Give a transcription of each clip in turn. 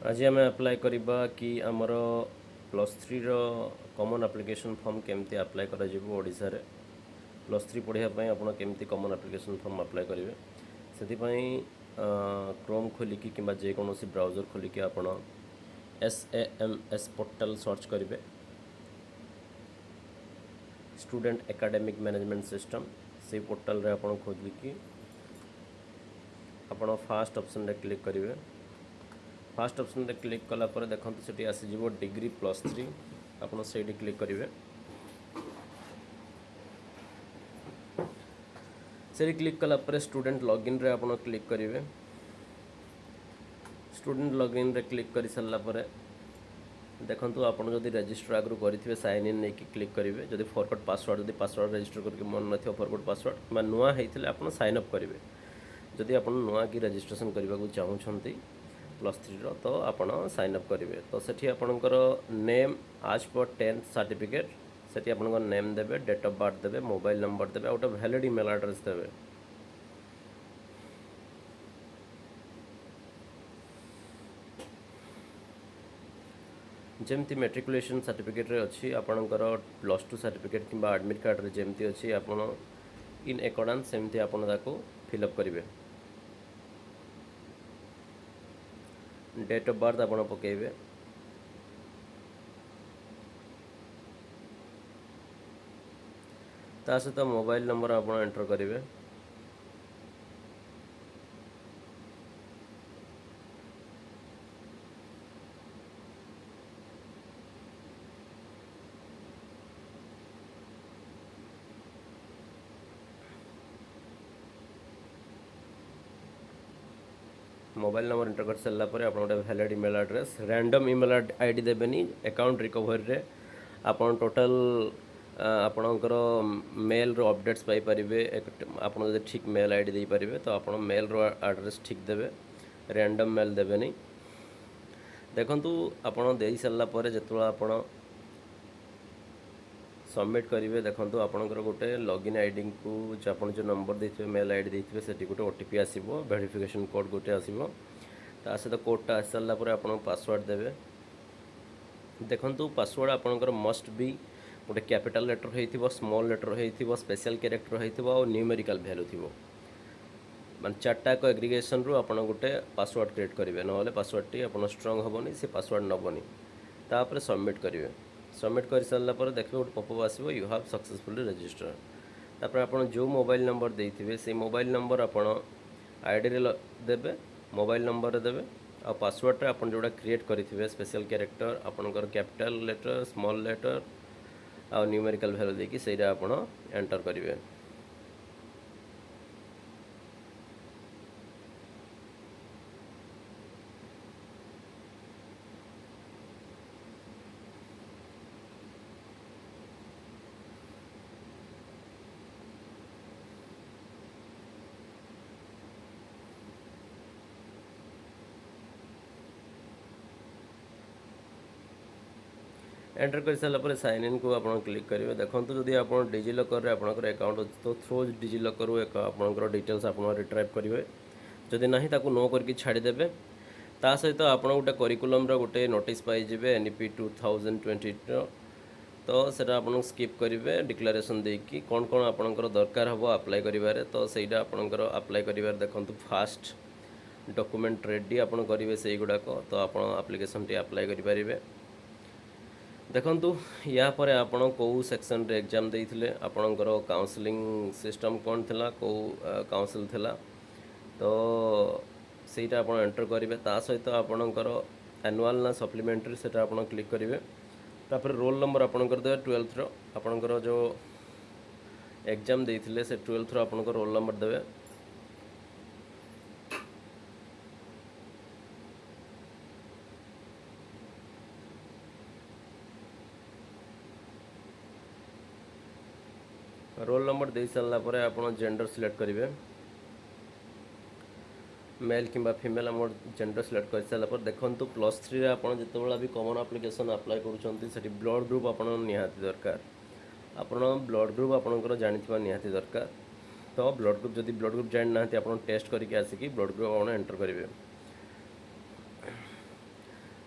आज आम अप्लाई करवा कि आमर +3 कॉमन एप्लिकेशन फॉर्म केमती अप्लाई कर ओडिशा रे +3 पढ़ाई आप केमती कॉमन एप्लिकेशन फॉर्म अप्लाई करेंगे से क्रोम खोलिकी कि जेकोसी ब्राउजर खोलिकी आप SAMS पोर्टल सर्च करेंगे स्टूडेंट एकेडमिक मैनेजमेंट सिस्टम से पोर्टल रे आप खोलिकी आप फास्ट ऑप्शन रे क्लिक करेंगे फास्ट ऑप्शन रे क्लिक कला पर देखो से आसीज डिग्री +3 आप से क्लिक करेंगे से क्लिक कला पर स्टूडेंट लॉगिन रे आप क्लिक करेंगे स्टूडेंट लॉगिन रे क्लिक कर सारा पर देखो आप रजिस्टर आगु करेंगे साइन इन नहीं क्लिक करेंगे जब फॉरगॉट पासवर्ड जब पासवर्ड रजिस्टर करके मन न फॉरगॉट पासवर्ड कि नुआ होते आप साइन अप करेंगे जदि आप नुआ कि रजिस्ट्रेशन करने को चाहूँगी +3 तो आप साइन अप करेंगे तो सेठी आपणकर नेम आज पर 10th सर्टिफिकेट से आप नेम देवे डेट ऑफ बर्थ देवे मोबाइल नंबर देवे गोटे वैलिड ईमेल एड्रेस देवे जमती मेट्रिकुलेशन सर्टिफिकेट रे अच्छी आपणकर +2 सर्टिफिकेट कि एडमिट कार्ड रे जमती अच्छी आप इन अकॉर्डेंस सेमती आपको फिलअप करेंगे डेट ऑफ बर्थ आप पकेबे ता सहित मोबाइल नंबर आप एंटर करेंगे मोबाइल नंबर एंटर कर सारा पर आप valid email address random email ID देवेनी अकाउंट रिकवर रे आप टोटल आपणकर मेल रो अपडेट्स पाई परिबे आप ठीक मेल आईडी दे पारिबे तो आप मेल रो एड्रेस ठीक देवे रैंडम मेल देवेनी देखंतु आपण दे सारा पर जेतुला आपण सबमिट करेंगे देखो आपंकर गोटे लॉगिन आईडी को जो नंबर देते मेल आईडी देते से गोटे OTP आसो वेरिफिकेशन कोड गोटे आसो ता सहित कोडटा आस सारा पर आप पासवर्ड देवे देखो पासवर्ड आपंकर मस्ट बी गोटे कैपिटल लेटर हो स्मॉल लेटर हो स्पेशल कैरेक्टर हो न्यूमेरिकल वैल्यू थी मान 4टा एग्रीगेशन रू आप गोटे पासवर्ड क्रिएट करेंगे ना पासवर्ड टी आप स्ट्रंग हेनी से पासवर्ड नबनी तापर सबमिट करेंगे सबमिट कर सारा पर देखिए गोटे पॉपअप आसो यू हैव सक्सेसफुली रजिस्टर तापर आप जो मोबाइल नंबर देते से मोबाइल नंबर आप आईडी रे देवे मोबाइल नंबर देवे आ पासवर्ड आप जोड़ा क्रिएट करेंगे स्पेशल कैरेक्टर आपनकर कैपिटल लेटर स्मॉल लेटर आ न्यूमेरिकल वैल्यू देकी सेटा आप एंटर करेंगे एंटर कर सारा पर साइन इन को आप क्लिक करेंगे देखो जदि आप डिजिलकर आपंकर अकाउंट अच्छे तो थ्रू डिजिलकर आपंकर डिटेल्स आप रिट्राइव करेंगे जदि ना ताको नो करके छाड़देवे ता सहित आप गोटे करिकुलम गोटे नोटिस पाइबे NEP 2020 तो सेटा आप स्किप करेंगे डिक्लेरेशन देकी कौन कौन आपंकर दरकार हम अप्लाई करेंगे तो सहीटा आपंकर अप्लाई करेंगे देखो फास्ट डॉक्यूमेंट रेडी आप करेंगे से गुड़ाक तो आप एप्लिकेशन टी अप्लाई करेंगे देखंतु या पर आपण को सेक्शन रे एग्जाम देइथिले आपणकर काउंसलिंग सिस्टम कौन थिला को काउंसिल थिला तो सेटा आपण एंटर करेंगे ता सहित आपणकर एनुअल ना सप्लीमेंटरी सेटा आपण क्लिक करेंगे तापर रोल नंबर आपणकर देवे 12th रो आपणकर जो एग्जाम देइथिले से 12th रो आपणकर रोल नंबर देवे रोल नंबर दे सारा पर आप जेंडर सिलेक्ट करेंगे मेल कि फीमेल आम जेंडर सिलेक्ट कर सारा पर देखो +3 आप जो भी कॉमन एप्लिकेशन अप्लाई कर ब्लड ग्रुप आप निहाती दरकार आप ब्लड ग्रुप आपंकर जानी निहाती दरकार तो ब्लड ग्रुप जदि ब्लड ग्रुप जानी ना आप टेस्ट करके आसिक ब्लड ग्रुप आप एंटर करेंगे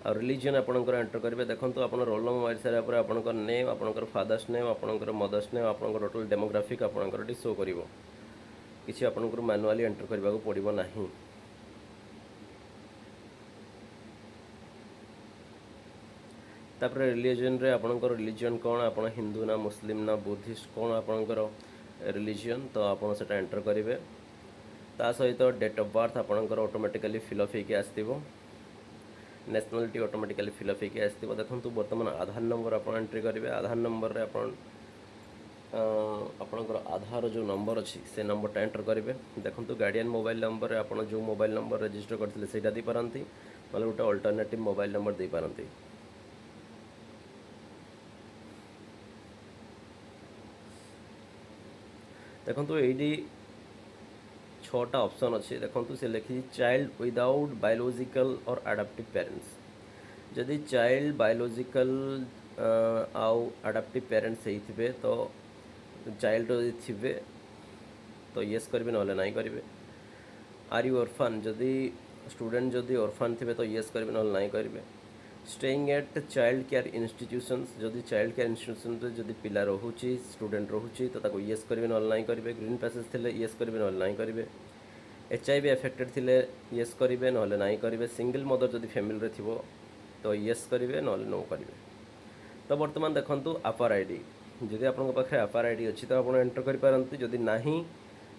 आ रिलीजन आपणकर एंटर करेंगे देखो आप रोल नंबर मारि सारा पर आपणकर नेम आपणकर फादर्स नेम आपणकर मदर्स नेम आपणकर टोटल डेमोग्राफिक आपणकर शो करिवो किसी आपणकर मैनुअली एंटर करने को पड़ो ना। तापर रिलीजन रे आपणकर रिलीजन कौन आप हिंदू ना मुस्लिम ना बुद्धिस्ट कौन आपणकर रिलीजन तो आपन सेटा एंटर करेंगे ता सहित डेट ऑफ बर्थ आपणकर ऑटोमेटिकली फिलअप होकर आसो नेशनलिटी ऑटोमेटिकली फिलअप होकर आसो देखो बर्तमान आधार नंबर आप एंट्री करेंगे आधार नंबर रे आपणकर आधार जो नंबर अच्छी से नंबरटा एंटर करेंगे देखो गार्डियन मोबाइल नंबर आप जो मोबाइल नंबर रजिस्टर करते हैं दे पारती ना गोटे अल्टरनेटिव मोबाइल नंबर दे पारती। देखो ये छटा ऑप्शन अच्छे देखो से लिखी चाइल्ड विदाउट बायोलॉजिकल और अडाप्टिव पेरेंट्स जदि चाइल्ड बायोलॉजिकल आउ अडाप्टिव पेरेंट्स होते तो चाइल्ड थे तो येस करेंगे ना नहीं करेंगे। आर यू ऑर्फन जदि स्टूडेंट जदि ऑर्फन थे तो येस करेंगे ना नहीं करेंगे। Staying at child care institutions जदि चाइल्ड केयर इंस्टीट्यूशन जदि पिला रोचे स्टूडेंट रोचे तो येस करेंगे ना नहीं करेंगे। ग्रीन पैसेज थे येस करेंगे ना नहीं करेंगे। HIV एफेक्टेड थे येस करेंगे ना नहीं करेंगे। सिंगल मदर जदि फैमिली रे थी तो येस करेंगे ना नो करेंगे। तो बर्तमान देखो आपार आईडी जदि आपन पाखे आपार आईडी अच्छी तो आप एंटर करेंगे जदि नहीं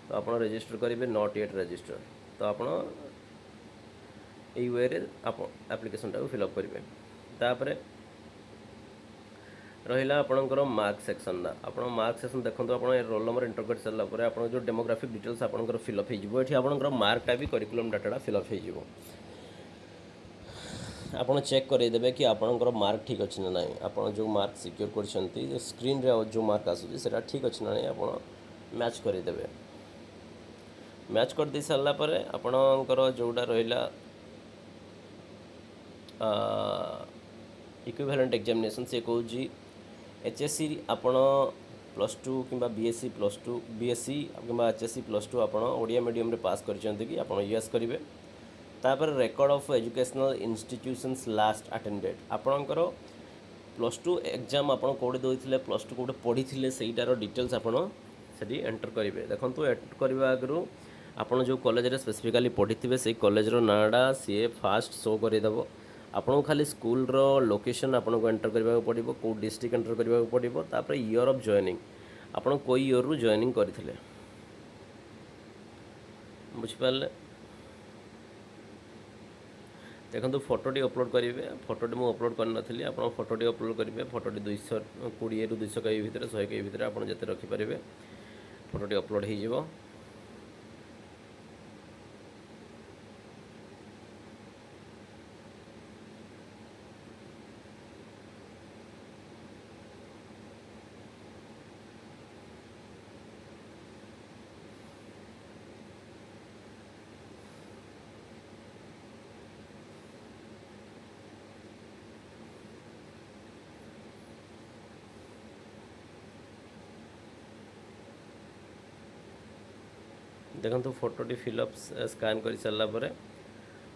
तो आप रजिस्टर करेंगे नॉट येट रजिस्टर तो आप वे आप एप्लिकेशन टाक फिलअप करेंगे। तापर रहा आपणकर मार्क सेक्शन आप मार्क सेक्शन देखो आप रोल नंबर एंटर कर सारापर आप जो डेमोग्राफिक डिटेल्स आपंकर फिलअप हो आपंकर मार्कटा भी करिकुलम डाटा फिलअप हो आप चेक करदेवे कि आपंकर मार्क ठीक अच्छे ना नहीं आप जो मार्क सिक्योर कर स्क्रीन रे जो मार्क आसूँ ठीक अच्छे ना नहीं आप मैच करदेवे। मैच कर दे सारापर आपणकर जोड़ा रहा इक्विवेलेंट एग्जामिनेशन से कौन HSC आपण +2 कि BSc +2 BSc कि HSC +2 आप ओडिया मीडियम रे पास करछन्ती कि आप यस करेंगे। तापर record of educational institutions last attended आपणकर +2 एग्जाम आप कौटे देते +2 कौटे पढ़ी थे सहीटार डिटेल्स आपड़ से एंटर करेंगे। देखो एंटर करने आगु आपड़ जो कॉलेज स्पेसिफिकाली पढ़ी थे से कॉलेज नाटा सी फास्ट शो करदेव आपको खाली स्कूल लोकेशन आपको एंटर करने पड़ो कौ डिस्ट्रिक्ट एंटर करने पड़ो तापर ईयर ऑफ जॉइनिंग आप कोई ईयर रु जॉइनिंग करते बुझिपारे। देखो फोटोटी अपलोड करेंगे फोटोटी मुझे अपलोड करनी आप फोटोटी अपलोड करेंगे फोटोटी 220 रु 200 के भितर 100 के भितर आप जिते रखिपारे फोटोटी अपलोड हो। देखो फोटोटी फिलअप स्कैन कर सारापर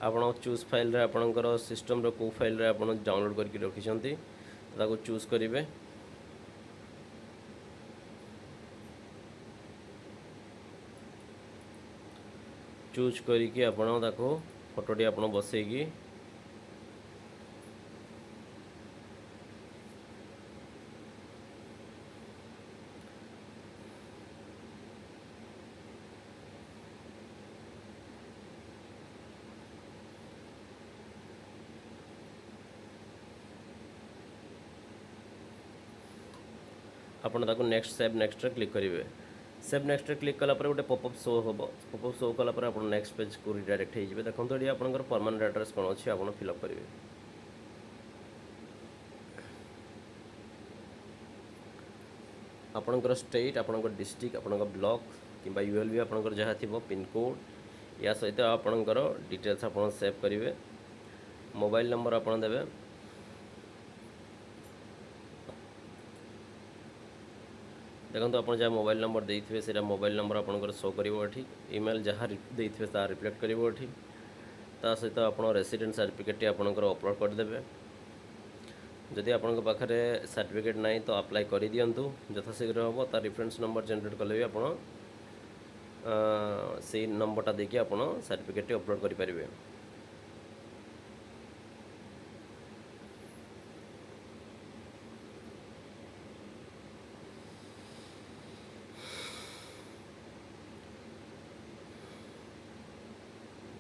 आप चूज फाइल रे आपणकर सिस्टम रो को फाइल रे आप डाउनलोड करके रखिछंती ताको चूज करेंगे। चूज करके आपन ताको फोटोटी आप बसैकी आपन ताको नेक्स्ट सेव नेक्स्ट क्लिक करेंगे। सेव नेक्स्ट क्लिक कलापर गोटे पॉपअप शो हम पॉपअप शो कलापर आप नेक्स्ट पेज को रिडायरेक्ट हो देखो ये आपंकर परमानेंट एड्रेस कौन अच्छी आप फिलअप करेंगे। आपंकर स्टेट आपंकर डिस्ट्रिक्ट आपंकर ब्लॉक कि ULB आपंकर जहाँ थी पिनकोड या सहित आपंकर डिटेल्स आप सेव करेंगे। मोबाइल नंबर आप देवे देखो आप जहाँ मोबाइल नंबर देते से मोबाइल नंबर आपंकर शो कर ईमेल जहाँ देते रिफ्लेक्ट कर ता सहित आपण रेसिडेंट सर्टिफिकेट आपणकर अपलोड करदेवे। जदि आपन पाखे सर्टिफिकेट ना तो अप्लाई कर दिंतु यथाशीघ्र हम तार रेफरेंस नंबर जनरेट कले भी आप से नंबरटा देखिए आप सर्टिफिकेट अपलोड करेंगे।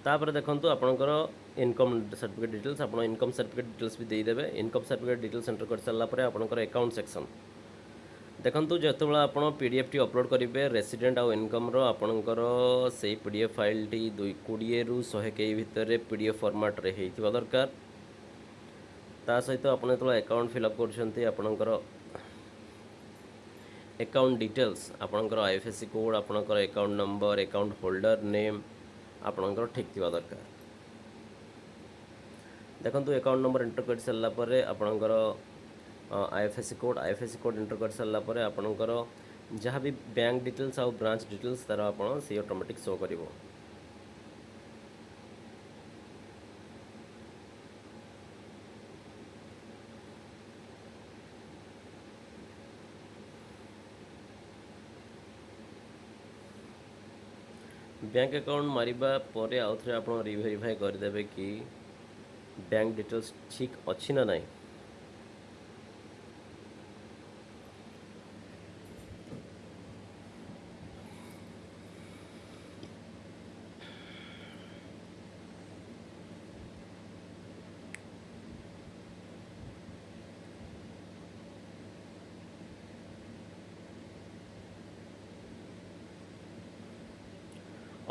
तापर देखो आपंकर इनकम सर्टिफिकेट डिटेल्स आप इनकम सर्टिफिकेट डिटेल्स भी देदेवे। इनकम सर्टिफिकेट डिटेल्स एंटर कर सारापर आपंकर अकाउंट सेक्शन देखो जो आप पीडीएफ टी अपलोड करेंगे रेसिडेंट आउ इनकम आपणकर से पीडीएफ फाइल टी 20 रु 100 के भितर पीडीएफ फॉर्मेट रे होइथिबा दरकार। ता सहित आप जो अकाउंट फिलअप करकर अकाउंट डिटेल्स आपणकर आईएफएससी कोड आपणकर account number account holder name आपणकर ठीक थिबा दरकार। देखो अकाउंट नंबर एंटर कर सारापर आपणकर आईएफएससी कोड एंटर कर सारापर आपणकर जहाँ भी बैंक डिटेल्स आउ ब्रांच डिटेल्स तार आप सी ऑटोमेटिक शो कर। बैंक अकाउंट मारिबा परे आउ थे आप रिवेरीफाई करदेवे कि बैंक डिटेल्स ठीक अच्छी ना नहीं।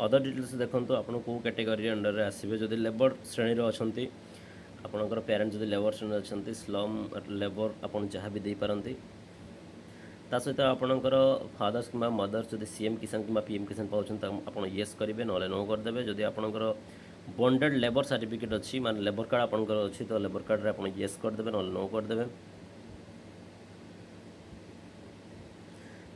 अदर डिटेल्स देखो आपन को कैटेगरी अंडर आसबे जदि लेबर श्रेणी अच्छा आपणकर पेरेंट जदि लेबर श्रेणी अच्छा स्लम लेबर आपन जहाँ भी दे पारती। ता सहित आपणकर फादर्स कि मदर्स जदि सीएम किसान कि पीएम किसान पाँच आप येस करेंगे ना नो करदे। जदि आपणकर बॉन्डेड लेबर सर्टिफिकेट अच्छी मान लेबर कार्ड आपणकर अच्छी तो लेबर कार्ड रे आप येस करदे ना नो करदे।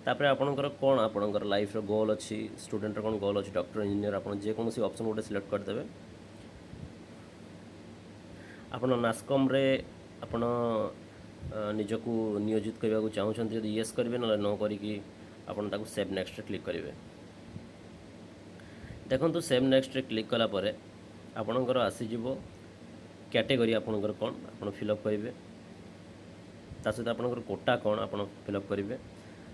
तापर आपणकर कौन आपणकर लाइफ रो गोल अच्छी स्टूडेंट कौन गोल अच्छी डॉक्टर इंजीनियर आप जेकोसी ऑप्शन गोटे सिलेक्ट करदे। आपण नास्कम रे आपण निजको नियोजित करने को चाहते जब येस करेंगे ना नो करी आपन ताको सेव नेक्स्ट क्लिक करेंगे। देखो सेव नेक्स्ट क्लिक कलापर आपणकर आसीज कैटेगरी आपणकर कौन आप फिलअप करेंगे। ता सहित आपणकर कोटा कौन आप फिलअप करेंगे।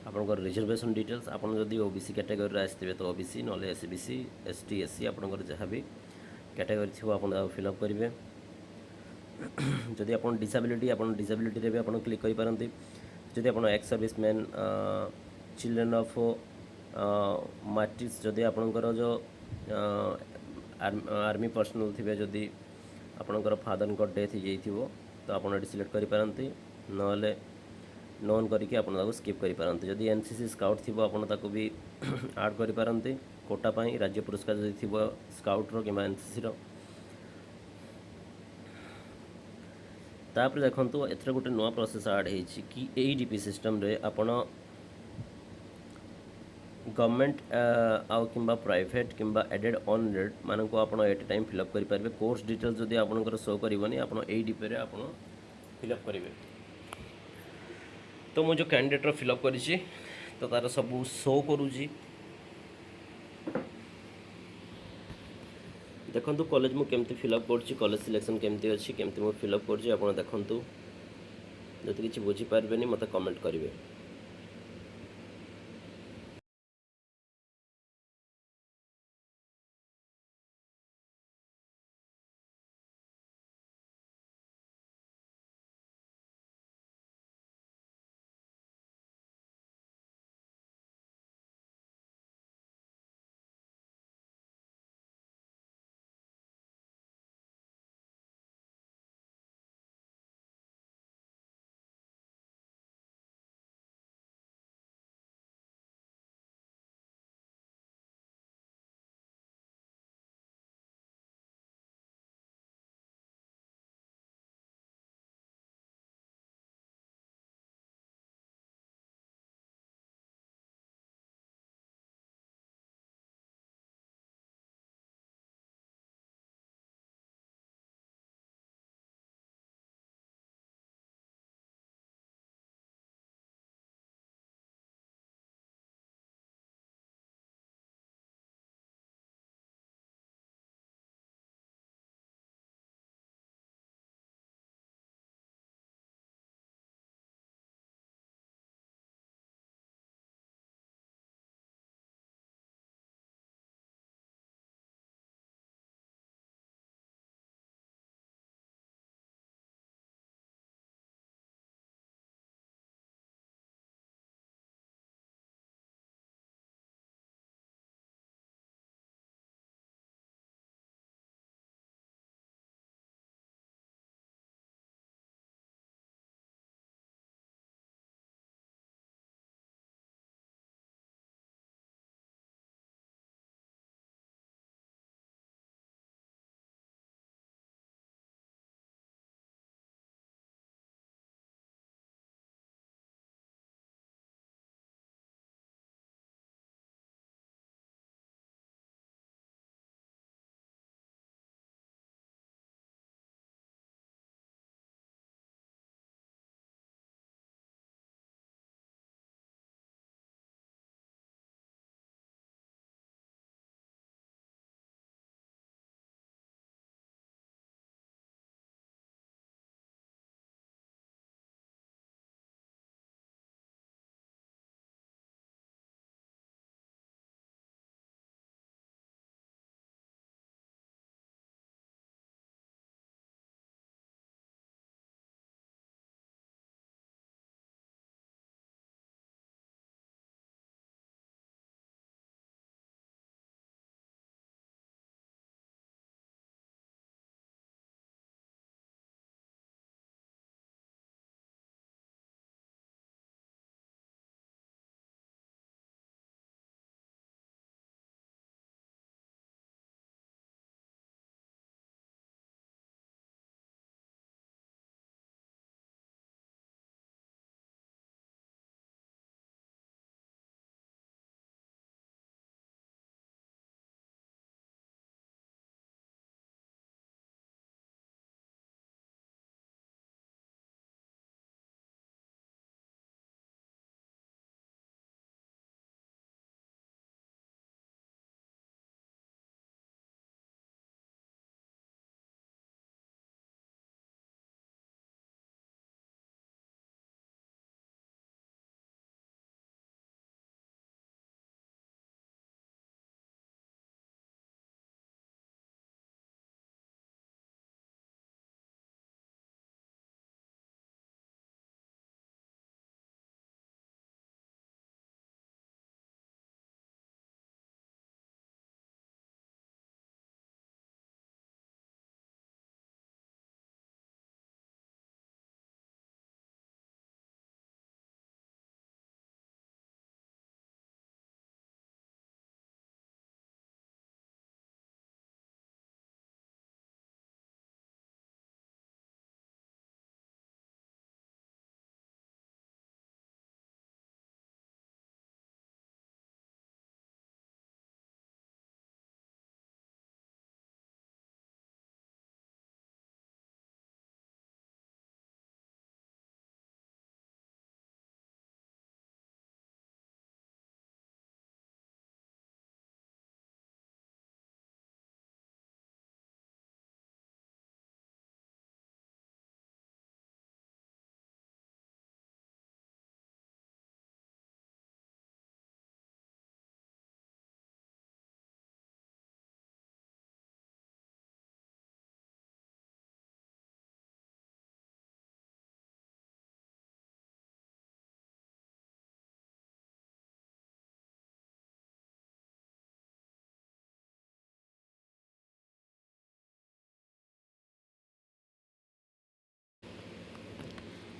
आपणकर रिजर्वेशन डिटेल्स आप जदि ओबीसी कैटेगरी आसते तो ओबीसी ना एसबीसी एसटी एससी आपणकर जहाँ भी कैटेगरी थी आप फिलअप करेंगे। जदि आप डिसेबिलिटी आप डिसेबिलिटी रे भी आप क्लिक कर पारती। जदि आप ex service man children of Martin's जदि आपणकर जो आर्मी पर्सनल थे जदि आपणकर फादर को डेथ हो तो आप सिलेक्ट कर पारती ना नोन करके आप स्किप कर पारती। जदि एनसीसी स्काउट थी आप भी आड कर पारती कोटा पाई राज्य पुरस्कार जदि थी स्काउट्र कि एनसीसी तापर देखो एथर गोटे नुआ प्रोसेस आड हो कि एडीपी सिस्टम रे आपण गवर्नमेंट आउ कि प्राइवेट कि एडेड अनएडेड मान को आप एट टाइम फिलअप करेंगे। कोर्स डिटेल्स जदि आपंकर शो करनी आप एडीपी रे आप फिलअप करेंगे। तो मुझे कैंडिडेट फिलअप करी तो तार सब शो करुँची। देखो कॉलेज मुझे केमती फिलअप कर कॉलेज सिलेक्शन केमती अच्छी केमती मुझे फिलअप कर देखूँ जब किसी बुझीपारे मत कमेंट करेंगे।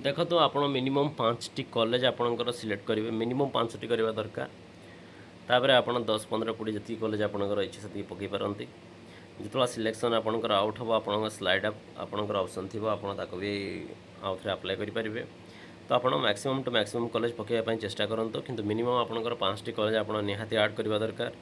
देखो आप मिनिमम 5टी कॉलेज आपणकर सिलेक्ट करेंगे मिनिमम 5टी करवा दरकार तापर आप 10 15 20 जी कॉलेज आपंकर इच्छा से पकई पारती जो सिलेक्शन आपंकर आउट हम आप स्लाइड आपंकर ऑप्शन थी आप भी आउ थे अप्लाई करेंगे तो आप मैक्सिमम टू मैक्सिमम कॉलेज पकड़ाई चेष्टा करूँ किंतु मिनिमम आपंकर 5टी कॉलेज आप निहाती ऐड करवा दरकार।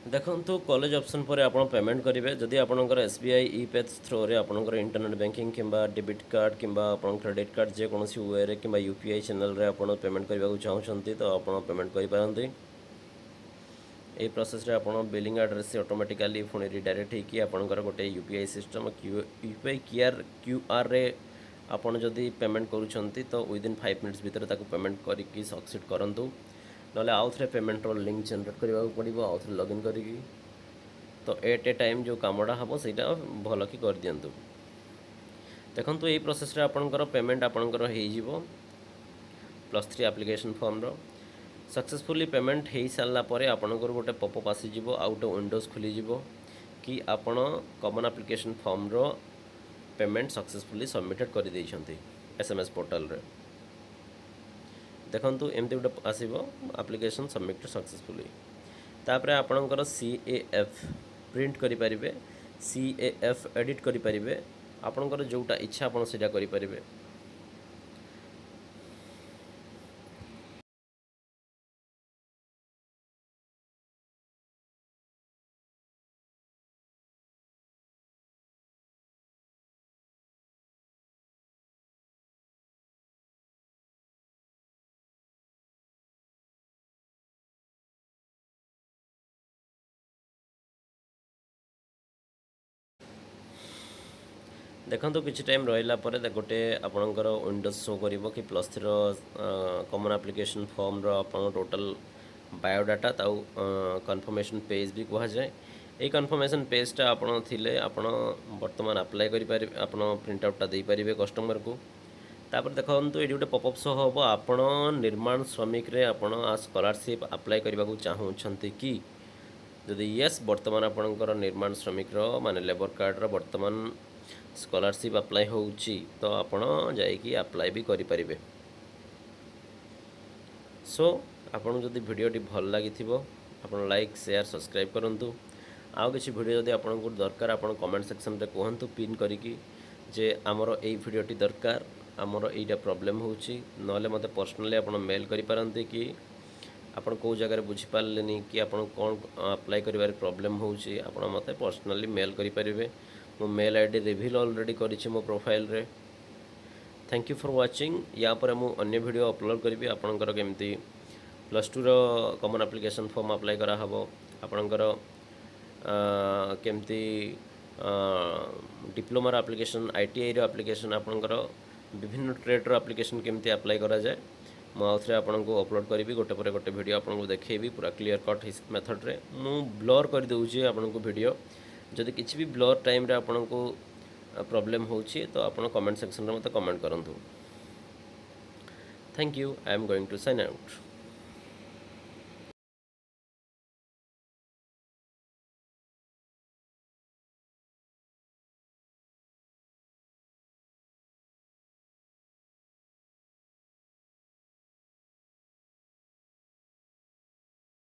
देखो कॉलेज ऑप्शन पर आप पेमेंट करेंगे जदि आपंकर SBI ई-पेज थ्रो रे आपंकर इंटरनेट बैंकिंग किंबा डेबिट कार्ड किंबा आपन क्रेडिट कार्ड जेकोसी वे रे किंबा UPI चैनल रे आप पेमेंट करने को चाहते तो आप पेमेंट करेंगे ये प्रोसेस रे आप बिलिंग एड्रेस से ऑटोमेटिकली पुणी रिडायरेक्ट होगी आपंकर गोटे UPI सिस्टम UPI QR रे आपन जदि पेमेंट करूछंती तो विदिन 5 मिनट्स भीतर ताको पेमेंट करके सक्सीड करंतु ना आउ थे पेमेंट लिंक जनरेट करने को पड़ो आउ थे लॉगिन करी तो एट ए टाइम जो कामटा हम सहीटा भल कि कर दिंतु। देखो ये प्रोसेस रे आपनकर पेमेंट आपनकर हो +3 एप्लिकेशन फॉर्म रो सक्सेसफुली पेमेंट हो सारा पर आपनकर गोटे पॉपअप आसीजिवो आउ गोटे विंडोज खोलीजिवो कि आपण कॉमन एप्लिकेशन फॉर्म रो पेमेंट सक्सेसफुली सबमिटेड कर देइछंती SMS पोर्टल रे। देखो एमती गोटे आसो एप्लिकेशन सबमिट सक्सेसफुली तापर आपणकर CAF प्रिंट करें CAF एडिट करें आपणकर जोटा इच्छा आप करें। देखो किसी टाइम रहा गोटे आपणकर विंडोज शो कर कि +3 कॉमन एप्लिकेशन फॉर्म आप टोटल बायोडाटा ताऊ कन्फर्मेशन पेज भी कह जाए ये कन्फर्मेशन पेजटा आप बर्तमान अप्लाई करें आप प्रिंट आउटा दे पारे कस्टमर को तापर देखो ये गोटे पॉपअप शो हम आपण निर्माण श्रमिक रे आपण स्कॉलरशिप अप्लाई करने को चाहते कि जदि येस बर्तमान आपणकर निर्माण श्रमिक माने लेबर कार्ड बर्तमान स्कॉलरशिप अप्लाई होउची तो आपण जाइकी अप्लाई भी करि परिबे। सो आपन जदि वीडियोटी भल लागि थिबो आपन लाइक शेयर सब्सक्राइब करंतु आउ किछि वीडियो जदि आपन को दरकार आपन कमेंट सेक्शन रे कहंतु पिन करिकी जे हमरो एई वीडियोटी दरकार हमरो एइटा प्रॉब्लम होउची नले मते पर्सनली आपन मेल करि पारंती कि आपन को जगह बुझी पारलेनी कि आपन कोन अप्लाई करिवार प्रॉब्लम होउची आपन मते पर्सनली मेल करि परिबे मो मेल आईडी रिवील ऑलरेडी करिछि मो प्रोफाइल रे। थैंक यू फॉर वाचिंग या पर मु अन्य वीडियो अपलोड करी आपनकर केमती +2 रो कॉमन एप्लिकेशन फॉर्म अप्लाई करा हबो आपनकर केमती डिप्लोमा एप्लिकेशन ITI रो एप्लिकेशन आपनकर विभिन्न ट्रेड रो एप्लिकेशन केमती अप्लाई करा जाए मु आउथरे आपनको अपलोड करी गोटे पर गोटे वीडियो आपनको देखैबी पूरा क्लियर कट मेथड रे मु ब्लर कर दउछि आपनको वीडियो जदि किसी भी ब्लर टाइम रे आपनको प्रॉब्लम होची तो आप कमेंट सेक्शन में मत कमेंट करंतु। Thank you I am going to sign out.